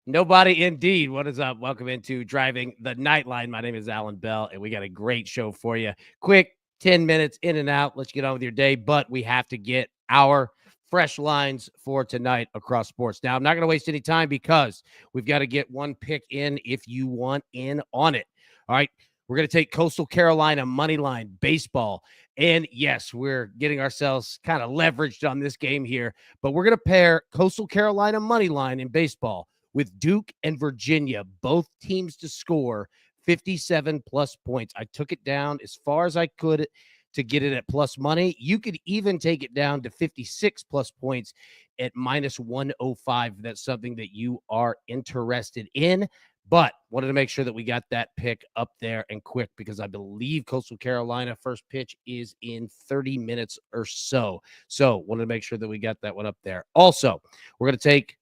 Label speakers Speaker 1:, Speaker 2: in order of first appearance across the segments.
Speaker 1: Nobody indeed. What is up? Welcome into Driving the Nightline. My name is Alan Bell, and we got a great show for you. Quick 10 minutes in and out. Let's get on with your day, but we have to get our fresh lines for tonight across sports. Now, I'm not going to waste any time because we've got to get one pick in if you want in on it. All right. We're going to take Coastal Carolina money line baseball. And yes, we're getting ourselves kind of leveraged on this game here, but we're going to pair Coastal Carolina money line in baseball with Duke and Virginia, both teams to score 57 plus points. I took it down as far as I could to get it at plus money. You could even take it down to 56 plus points at minus 105. That's something that you are interested in. But wanted to make sure that we got that pick up there and quick because I believe Coastal Carolina first pitch is in 30 minutes or so. So wanted to make sure that we got that one up there. Also, we're going to take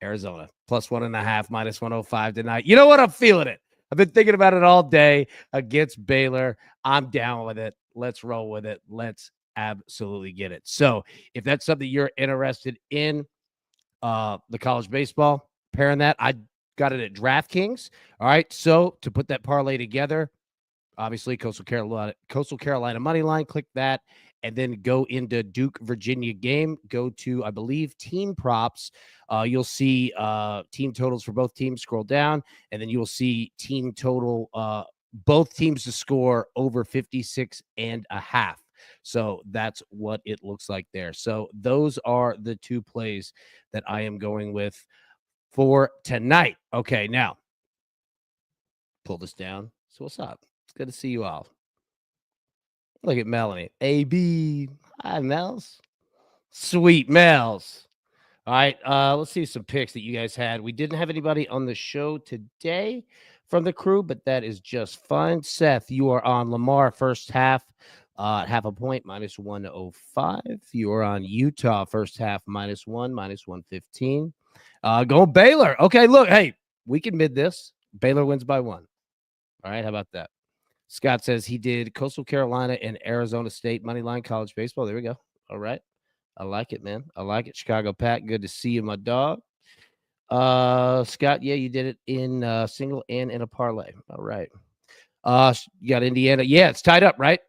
Speaker 1: Arizona plus 1.5, minus 105 tonight. You know what? I'm feeling it. I've been thinking about it all day against Baylor. I'm down with it. Let's roll with it. Let's absolutely get it. So if that's something you're interested in, the college baseball, pairing that, I got it at DraftKings. All right. So to put that parlay together, obviously Coastal Carolina money line, click that, and then go into Duke Virginia game. Go to, I believe, team props. You'll see team totals for both teams. Scroll down, and then you will see team total, both teams to score over 56.5. So that's what it looks like there. So those are the two plays that I am going with for tonight. Okay, now pull this down. So what's up? It's good to see you all. Look at Melanie. AB. Hi, Mels. Sweet Mels. All right. Let's see some picks that you guys had. We didn't have anybody on the show today from the crew, but that is just fine. Seth, you are on Lamar first half. Half a point, minus 105. You are on Utah first half, -1, minus 115. Go Baylor. Okay, look, hey, we can mid this. Baylor wins by 1. All right, how about that? Scott says he did Coastal Carolina and Arizona State money line college baseball. There we go. All right. I like it, man. I like it. Chicago Pat, good to see you, my dog. Scott, yeah, you did it in single and in a parlay. All right. You got Indiana. Yeah, it's tied up, right?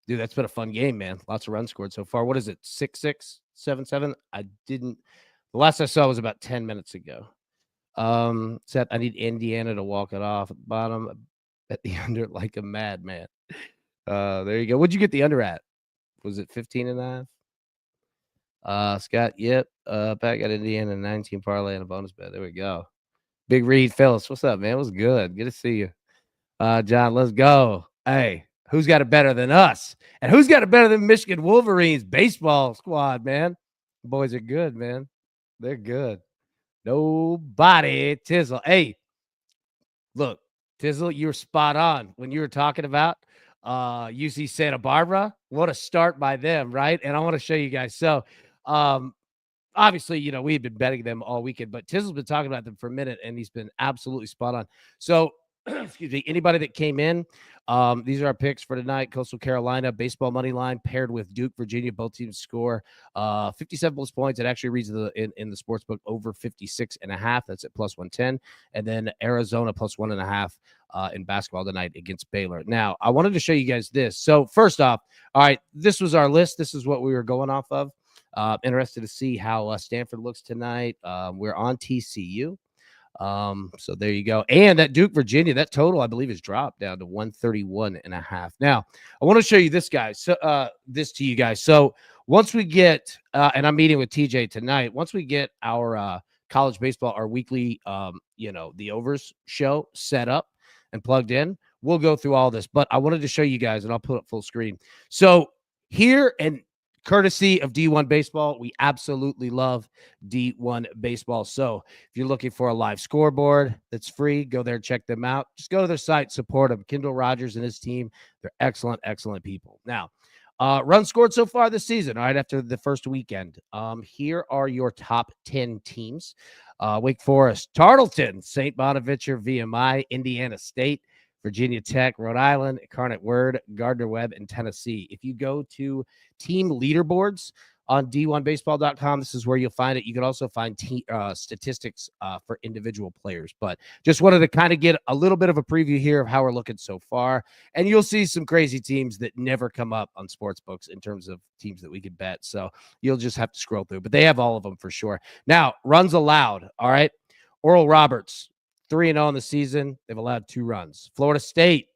Speaker 1: Dude, that's been a fun game, man. Lots of runs scored so far. What is it? 6-6, 7-7? The last I saw was about 10 minutes ago. Seth, I need Indiana to walk it off at the bottom. At the under like a madman. There you go. What'd you get the under at? Was it 15.5? Scott, yep. Pat got Indiana 19 parlay and a bonus bet. There we go. Big Reed Phillips. What's up, man? What's good? Good to see you. John, let's go. Hey, who's got it better than us? And who's got it better than Michigan Wolverines baseball squad, man? The boys are good, man. They're good. Nobody. Tizzle. Hey, look. Tizzle, you were spot on when you were talking about UC Santa Barbara. What a start by them, right? And I want to show you guys. So, obviously, you know, we've been betting them all weekend, but Tizzle's been talking about them for a minute, and he's been absolutely spot on. So, excuse me, anybody that came in, these are our picks for tonight. Coastal Carolina baseball money line paired with Duke, Virginia. Both teams score 57 plus points. It actually reads in the sports book over 56.5. That's at plus 110. And then Arizona plus 1.5 in basketball tonight against Baylor. Now, I wanted to show you guys this. So first off, all right, this was our list. This is what we were going off of. Interested to see how Stanford looks tonight. We're on TCU. So there you go. And that Duke, Virginia, that total, I believe, is dropped down to 131.5. Now, I want to show you this, guys. So, this to you guys. So once we get, and I'm meeting with TJ tonight, once we get our college baseball, our weekly, the overs show set up and plugged in, we'll go through all this. But I wanted to show you guys, and I'll put up full screen. So here, and courtesy of D1 Baseball, we absolutely love D1 Baseball. So if you're looking for a live scoreboard that's free, go there, check them out. Just go to their site, support them. Kendall Rogers and his team, they're excellent, excellent people. Now, runs scored so far this season, all right, after the first weekend. Here are your top 10 teams. Wake Forest, Tarleton, St. Bonaventure, VMI, Indiana State, Virginia Tech, Rhode Island, Incarnate Word, Gardner-Webb, and Tennessee. If you go to team leaderboards, on d1baseball.com. This is where you'll find it. You can also find statistics for individual players. But just wanted to kind of get a little bit of a preview here of how we're looking so far. And you'll see some crazy teams that never come up on sports books in terms of teams that we could bet. So you'll just have to scroll through. But they have all of them for sure. Now, runs allowed. All right. Oral Roberts, 3-0 in the season. They've allowed 2 runs. Florida State,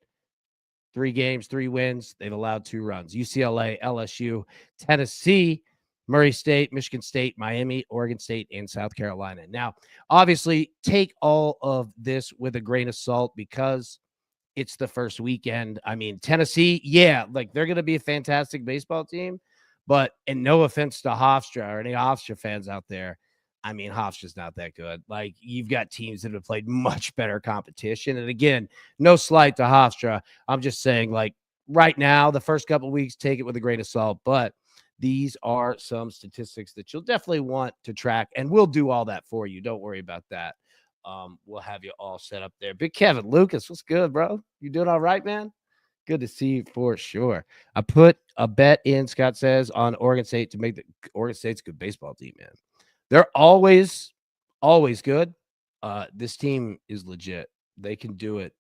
Speaker 1: 3 games, 3 wins. They've allowed 2 runs. UCLA, LSU, Tennessee, Murray State, Michigan State, Miami, Oregon State, and South Carolina. Now, obviously, take all of this with a grain of salt because it's the first weekend. I mean, Tennessee, yeah, like they're going to be a fantastic baseball team, but and no offense to Hofstra or any Hofstra fans out there, I mean, Hofstra's not that good. Like, you've got teams that have played much better competition. And again, no slight to Hofstra. I'm just saying, like, right now, the first couple of weeks, take it with a grain of salt. But these are some statistics that you'll definitely want to track, and we'll do all that for you. Don't worry about that. We'll have you all set up there. Big Kevin Lucas, what's good, bro? You doing all right, man? Good to see you for sure. I put a bet in, Scott says, on Oregon State to make the Oregon State's a good baseball team, man. They're always good. This team is legit. They can do it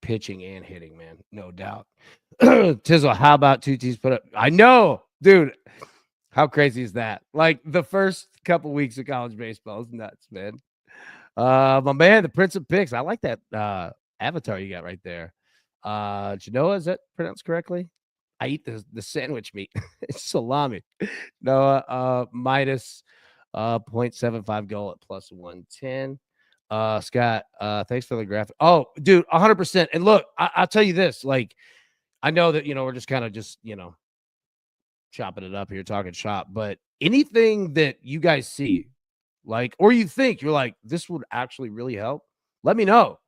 Speaker 1: pitching and hitting, man. No doubt. Tizzle, how about 2 teams put up? I know, dude. How crazy is that? Like, the first couple weeks of college baseball is nuts, man. My man, the Prince of Picks. I like that avatar you got right there. Genoa, is that pronounced correctly? I eat the sandwich meat. It's salami. Noah, minus 0.75 goal at plus 110. Scott, thanks for the graphic. Oh, dude, 100%. And look, I'll tell you this. Like, I know that, we're just kind of chopping it up here, talking shop, but anything that you guys see, like, or you think you're like, this would actually really help, let me know.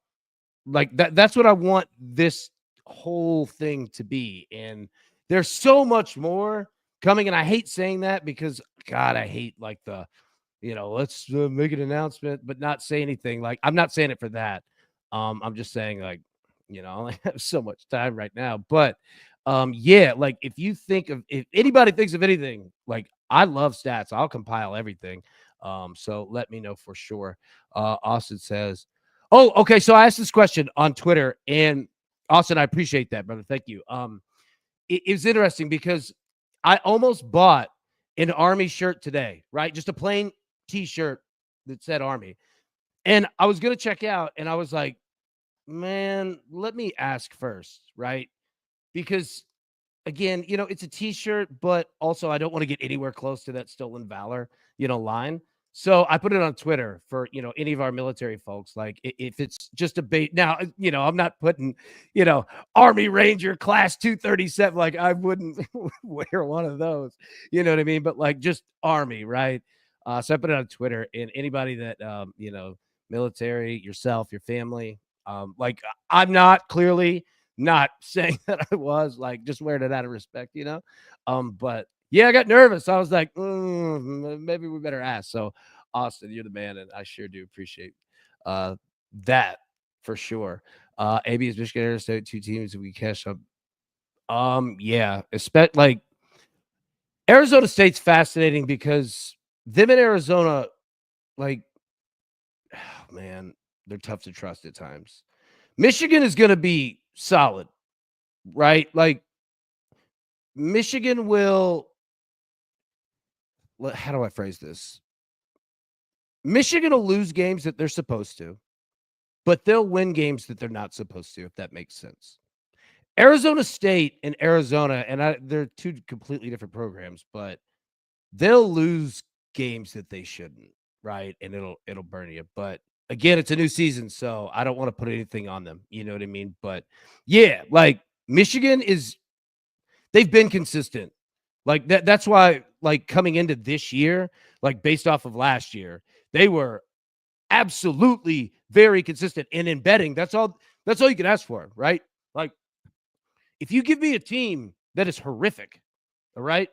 Speaker 1: Like, that's what I want this whole thing to be. And there's so much more coming. And I hate saying that because, God, I hate like the, let's make an announcement, but not say anything. Like, I'm not saying it for that. I'm just saying, like, I only have so much time right now. But yeah, like, if anybody thinks of anything, like, I love stats. I'll compile everything. So let me know for sure. Austin says, oh, okay. So I asked this question on Twitter, and Austin, I appreciate that, brother. Thank you. It was interesting because I almost bought an Army shirt today, right? Just a plain T-shirt that said Army. And I was going to check out, and I was like, man, let me ask first, right? Because, again, it's a T-shirt, but also I don't want to get anywhere close to that Stolen Valor, line. So I put it on Twitter for, any of our military folks. Like, if it's just a bait now, I'm not putting, Army Ranger class 237. Like, I wouldn't wear one of those, you know what I mean? But like, just Army, right? So I put it on Twitter, and anybody that, military, yourself, your family, like, I'm clearly not saying that I was, like, just wearing it out of respect, but yeah, I got nervous. I was like, maybe we better ask. So, Austin, you're the man, and I sure do appreciate that for sure. AB is Michigan Air State, 2 teams that we catch up. Yeah, like, Arizona State's fascinating because them in Arizona, like, oh, man, they're tough to trust at times. Michigan is going to be solid, right? Like, Michigan will. How do I phrase this? Michigan will lose games that they're supposed to, but they'll win games that they're not supposed to, if that makes sense. Arizona State and Arizona, and they're 2 completely different programs, but they'll lose games that they shouldn't, right? And it'll burn you. But again, it's a new season, so I don't want to put anything on them. You know what I mean? But yeah, like, Michigan they've been consistent. Like, that's why, like, coming into this year, like, based off of last year, they were absolutely very consistent. And in betting, that's all you can ask for, right? Like, if you give me a team that is horrific, all right,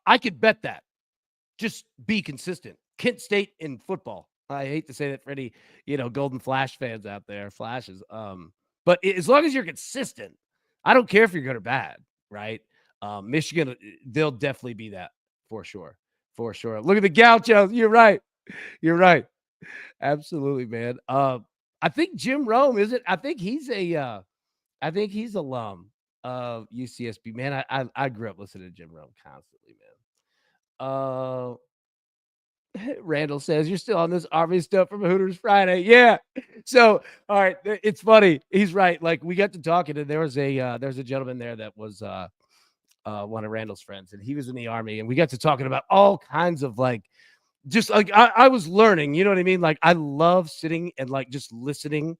Speaker 1: I could bet that. Just be consistent. Kent State in football. I hate to say that for any, Golden Flash fans out there, Flashes. But as long as you're consistent, I don't care if you're good or bad, right? Michigan, they'll definitely be that for sure. For sure. Look at the Gauchos. You're right. You're right. Absolutely, man. I think Jim Rome, is it? I think he's alum of UCSB. Man, I grew up listening to Jim Rome constantly, man. Randall says you're still on this Army stuff from Hooters Friday. Yeah. So, all right, it's funny. He's right. Like we got to talking, and there's a gentleman there that was one of Randall's friends, and he was in the Army, and we got to talking about all kinds of like just like I was learning, you know what I mean? Like I love sitting and like just listening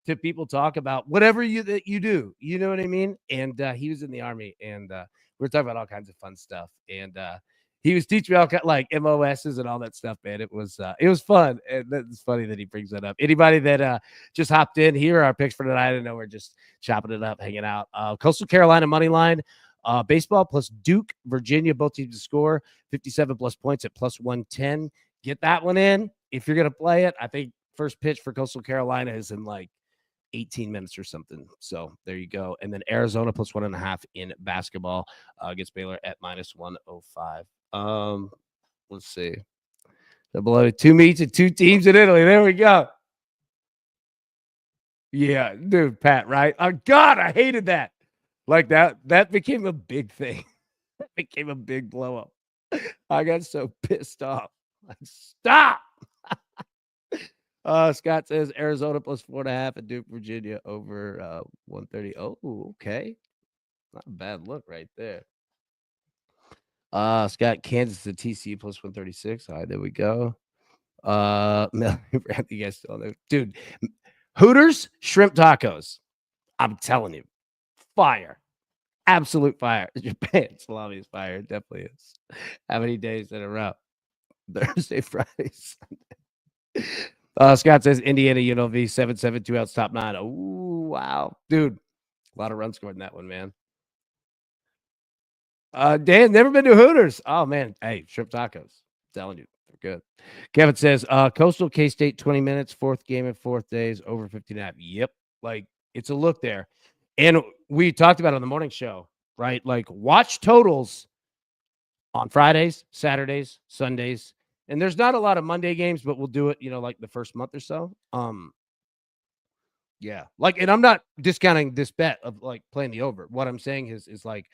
Speaker 1: to people talk about whatever that you do, you know what I mean? And he was in the Army, and we were talking about all kinds of fun stuff, and he was teaching me all like MOSs and all that stuff, man. It was fun, and it's funny that he brings that up. Anybody that just hopped in, here are our picks for tonight. I know we're just chopping it up, hanging out. Coastal Carolina money line. Baseball plus Duke, Virginia, both teams to score 57 plus points at plus 110. Get that one in if you're going to play it. I think first pitch for Coastal Carolina is in like 18 minutes or something. So there you go. And then Arizona plus 1.5 in basketball against Baylor at minus 105. Let's see. The below 2 meets and 2 teams in Italy. There we go. Yeah, dude, Pat, right? Oh, God, I hated that. Like that became a big thing. That became a big blow up. I got so pissed off. Like, stop. Scott says Arizona plus 4.5 at Duke, Virginia over 130. Oh, okay. Not a bad look right there. Scott, Kansas to TCU plus 136. All right, there we go. You guys still know. Dude, Hooters shrimp tacos. I'm telling you, fire. Absolute fire. Japan salami is fire. It definitely is. How many days in a row? Thursday, Friday, Sunday. Scott says Indiana UNLV 7-7, 2 outs, top 9. Oh, wow. Dude, a lot of runs scored in that one, man. Dan, never been to Hooters. Oh, man. Hey, shrimp tacos. I'm telling you, they're good. Kevin says Coastal K-State 20 minutes, 4th game in 4th days, over 15.5. Yep. Like, it's a look there. And we talked about it on the morning show, right? Like, watch totals on Fridays, Saturdays, Sundays. And there's not a lot of Monday games, but we'll do it, like the first month or so. Yeah. Like, and I'm not discounting this bet of like playing the over. What I'm saying is like,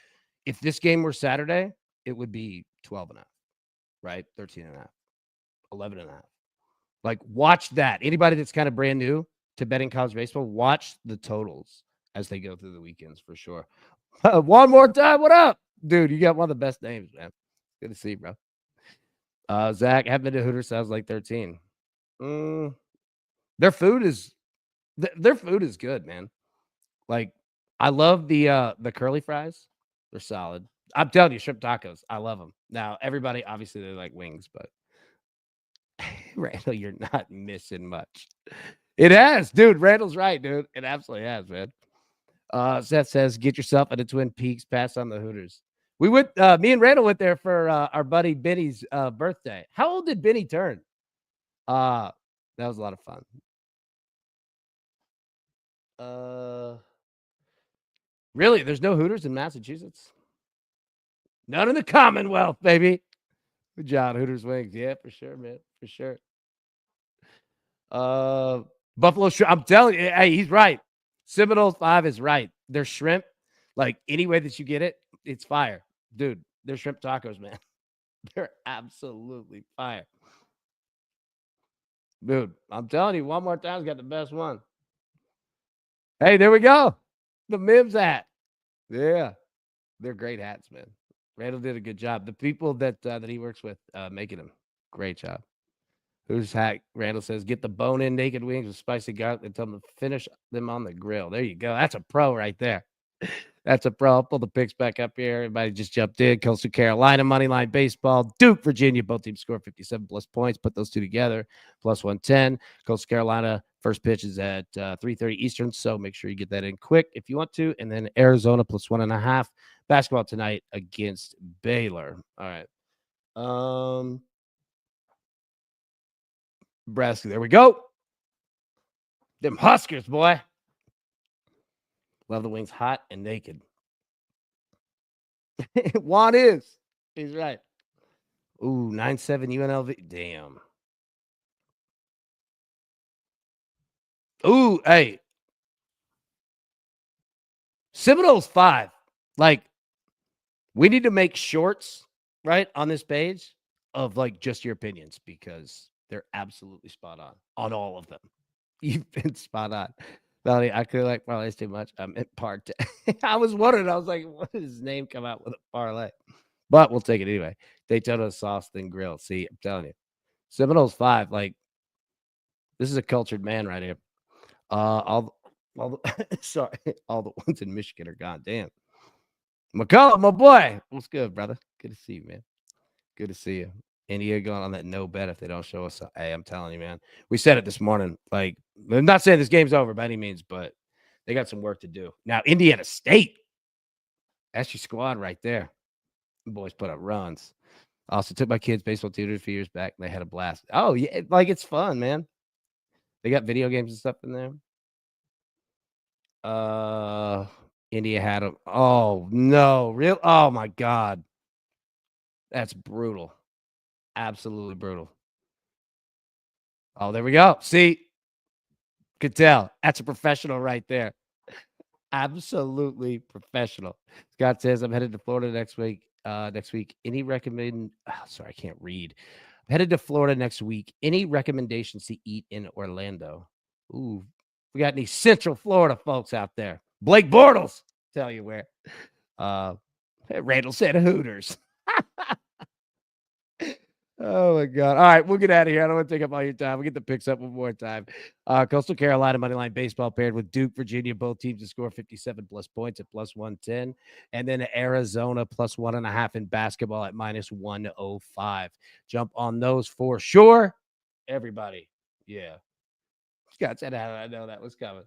Speaker 1: if this game were Saturday, it would be 12.5, right? 13.5, 11.5. Like, watch that. Anybody that's kind of brand new to betting college baseball, watch the totals as they go through the weekends for sure. One more time. What up? Dude, you got one of the best names, man. Good to see you, bro. Zach, haven't been to Hooters. Sounds like 13. Their food is good, man. Like, I love the curly fries. They're solid. I'm telling you, shrimp tacos. I love them. Now, everybody obviously they like wings, but Randall, you're not missing much. It has, dude. Randall's right, dude. It absolutely has, man. Seth says, get yourself into Twin Peaks, pass on the Hooters. We went, me and Randall went there for our buddy Benny's birthday. How old did Benny turn? That was a lot of fun. Really? There's no Hooters in Massachusetts? None in the Commonwealth, baby. Good job, Hooters Wings. Yeah, for sure, man. For sure. Buffalo shrimp. I'm telling you, hey, he's right. Seminoles 5 is right. Their shrimp, like any way that you get it, it's fire. Dude, they're shrimp tacos, man. They're absolutely fire. Dude, I'm telling you, one more time's got the best one. Hey, there we go. The Mims hat. Yeah. They're great hats, man. Randall did a good job. The people that he works with making them, great job. Who's hack? Randall says, get the bone-in naked wings with spicy garlic and tell them to finish them on the grill. There you go. That's a pro right there. That's a pro. I'll pull the picks back up here. Everybody just jumped in. Coastal Carolina, moneyline baseball. Duke, Virginia, both teams score 57 plus points. Put those two together, plus 110. Coastal Carolina, first pitch is at 3:30 Eastern, so make sure you get that in quick if you want to. And then Arizona, plus 1.5. Basketball tonight against Baylor. All right. Nebraska, there we go. Them Huskers, boy. Love the wings hot and naked. Juan is. He's right. Ooh, 9-7 UNLV. Damn. Ooh, hey. Seminoles 5. Like, we need to make shorts, right, on this page of, like, just your opinions because they're absolutely spot on all of them. You've been spot on. Melanie, I could like parlays too much. I'm in part. I was wondering. I was like, what did his name come out with a parlay? But we'll take it anyway. Daytona sauce, then grill. See, I'm telling you. Seminoles 5. Like, this is a cultured man right here. All the sorry, all the ones in Michigan are gone. Damn. McCullough, my boy. What's good, brother? Good to see you, man. Good to see you. India going on that no bet if they don't show us. Hey, I'm telling you, man. We said it this morning. Like, I'm not saying this game's over by any means, but they got some work to do. Now, Indiana State. That's your squad right there. The boys put up runs. Also took my kids baseball tutor a few years back. And they had a blast. Oh, yeah. Like, it's fun, man. They got video games and stuff in there. India had them. Oh, no. Real? Oh, my God. That's brutal. Absolutely brutal. Oh, there we go. See, could tell. That's a professional right there. Absolutely professional. Scott says, I'm headed to Florida next week. Any sorry, I can't read. I'm headed to Florida next week. Any recommendations to eat in Orlando? Ooh, we got any Central Florida folks out there? Blake Bortles, tell you where. Randall said Hooters. Oh my God. All right, we'll get out of here. I don't want to take up all your time. We'll get the picks up one more time. Coastal Carolina moneyline baseball paired with Duke, Virginia, both teams to score 57 plus points at plus 110. And then Arizona plus 1.5 in basketball at minus 105. Jump on those for sure. Everybody. Yeah. Scott said, how did I know that was coming?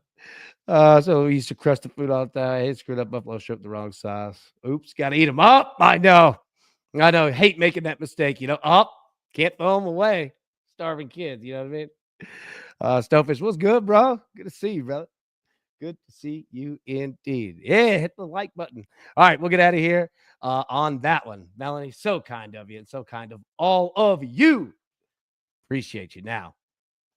Speaker 1: So we used to crush the food all the time. Hey, screwed up buffalo shrimp, the wrong sauce. Oops, got to eat them up. I know. Hate making that mistake. Can't throw them away. Starving kids. You know what I mean? Stonefish, what's good, bro? Good to see you, brother. Good to see you indeed. Yeah, hit the like button. All right, we'll get out of here on that one. Melanie, so kind of you and so kind of all of you. Appreciate you. Now,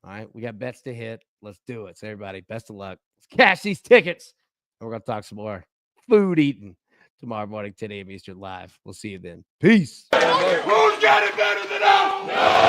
Speaker 1: all right, we got bets to hit. Let's do it. So, everybody, best of luck. Let's cash these tickets. And we're going to talk some more food eating tomorrow morning, 10 a.m. Eastern live. We'll see you then. Peace. Who's got it better than us?